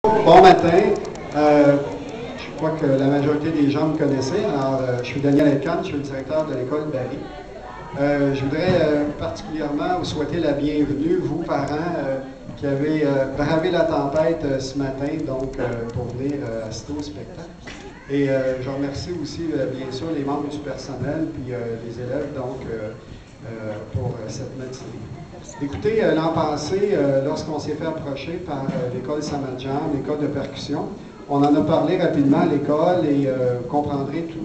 Bon matin. Je crois que la majorité des gens me connaissaient. Alors, je suis Daniel Elkann, je suis le directeur de l'école Barry. Je voudrais particulièrement vous souhaiter la bienvenue, vous, parents, qui avez bravé la tempête ce matin, donc pour venir assister au spectacle. Et je remercie aussi, bien sûr, les membres du personnel, puis les élèves, donc, pour cette matinée. Écoutez, l'an passé, lorsqu'on s'est fait approcher par l'école Samadjan, l'école de percussion, on en a parlé rapidement à l'école et vous comprendrez tout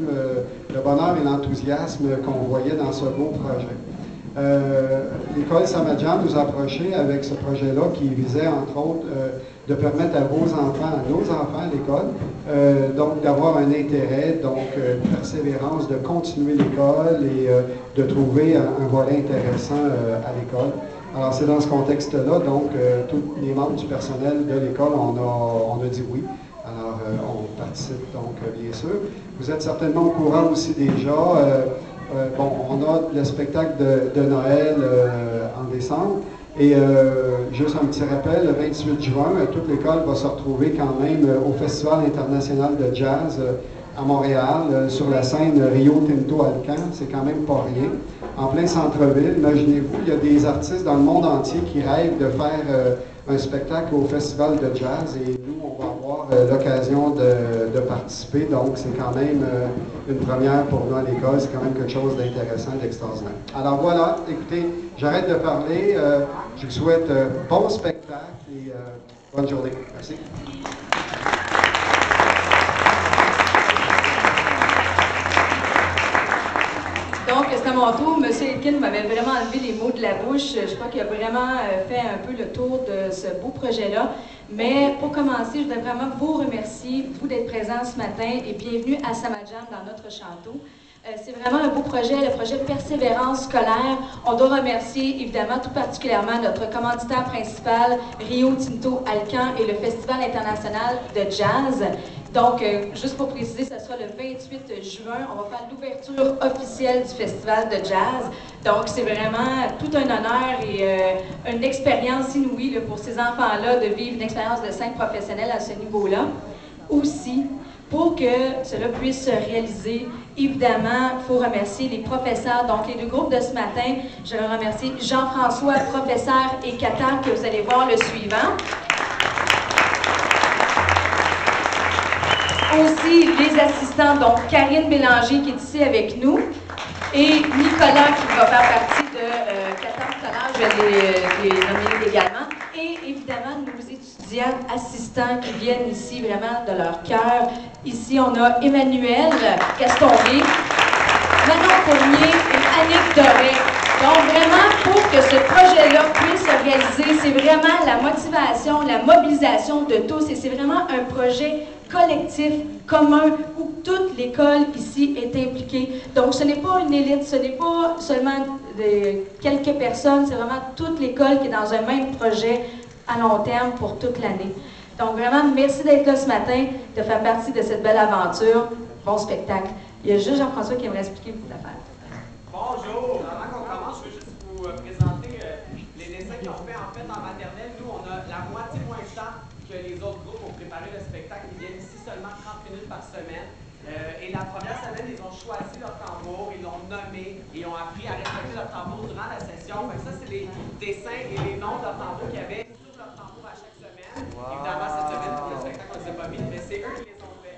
le bonheur et l'enthousiasme qu'on voyait dans ce beau projet. L'école Samadjan nous a approchés avec ce projet-là qui visait, entre autres, de permettre à vos enfants, à nos enfants à l'école, donc d'avoir un intérêt, donc une persévérance, de continuer l'école et de trouver un volet intéressant à l'école. Alors c'est dans ce contexte-là, donc tous les membres du personnel de l'école, on a dit oui. Alors on participe donc bien sûr. Vous êtes certainement au courant aussi déjà. Bon, on a le spectacle de Noël en décembre. Et juste un petit rappel, le 28 juin, toute l'école va se retrouver quand même au Festival international de jazz à Montréal, sur la scène Rio Tinto Alcan. C'est quand même pas rien. En plein centre-ville, imaginez-vous, il y a des artistes dans le monde entier qui rêvent de faire un spectacle au Festival de jazz et nous, on va avoir l'occasion de participer. Donc, c'est quand même une première pour nous à l'école. C'est quand même quelque chose d'intéressant, d'extraordinaire. Alors voilà, écoutez, j'arrête de parler. Je vous souhaite bon spectacle et bonne journée. Merci. Donc, c'est à mon tour. M. Elkann m'avait vraiment enlevé les mots de la bouche. Je crois qu'il a vraiment fait un peu le tour de ce beau projet-là. Mais pour commencer, je voudrais vraiment vous remercier, vous, d'être présents ce matin et bienvenue à Samadjan dans notre château. C'est vraiment un beau projet, le projet Persévérance scolaire. On doit remercier évidemment tout particulièrement notre commanditaire principal, Rio Tinto Alcan et le Festival international de jazz. Donc, juste pour préciser, ce sera le 28 juin. On va faire l'ouverture officielle du Festival de jazz. Donc, c'est vraiment tout un honneur et une expérience inouïe là, pour ces enfants-là de vivre une expérience de scène professionnelle à ce niveau-là. Aussi, pour que cela puisse se réaliser, évidemment, il faut remercier les professeurs. Donc, les deux groupes de ce matin, je vais remercier Jean-François, professeur et Qatar, que vous allez voir le suivant. Aussi, les assistants, donc Karine Bélanger qui est ici avec nous et Nicolas qui va faire partie de Qatar tout à l'heure, je vais les nommer également. Et évidemment, nos étudiants assistants qui viennent ici vraiment de leur cœur. Ici, on a Emmanuel Castonguay, Manon Fournier et Annick Doré. Donc vraiment, pour que ce projet-là puisse se réaliser, c'est vraiment la motivation, la mobilisation de tous et c'est vraiment un projet collectif, commun, où toute l'école ici est impliquée. Donc ce n'est pas une élite, ce n'est pas seulement quelques personnes, c'est vraiment toute l'école qui est dans un même projet à long terme pour toute l'année. Donc vraiment, merci d'être là ce matin, de faire partie de cette belle aventure. Bon spectacle. Il y a juste Jean-François qui aimerait expliquer beaucoup d'affaires. Bonjour! Avant qu'on commence, je veux juste vous présenter les dessins qu'ils ont fait. En fait, en maternelle, nous, on a la moitié moins de temps que les autres groupes pour préparer le spectacle. Ils viennent ici seulement 30 minutes par semaine. Et la première semaine, ils ont choisi leur tambour, ils l'ont nommé et ont appris à respecter leur tambour durant la session. Fait que ça, c'est les dessins et les noms de leur tambour qu'il y avait sur leur tambour à chaque semaine. Wow. Évidemment, cette semaine, pour le spectacle, on ne les a pas mis, mais c'est eux qui les ont fait.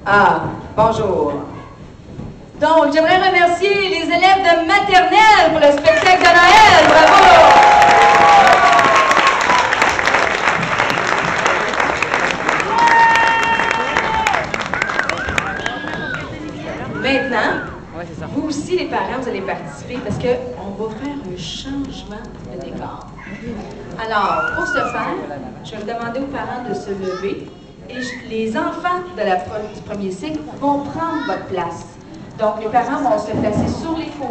Ah, bonjour. Donc, j'aimerais remercier les élèves de maternelle pour le spectacle de Noël. Bravo! Maintenant, vous aussi, les parents, vous allez participer parce qu'on va faire un changement de décor. Alors, pour ce faire, je vais demander aux parents de se lever. Et les enfants du premier cycle vont prendre votre place. Donc, les parents vont se placer sur les côtés.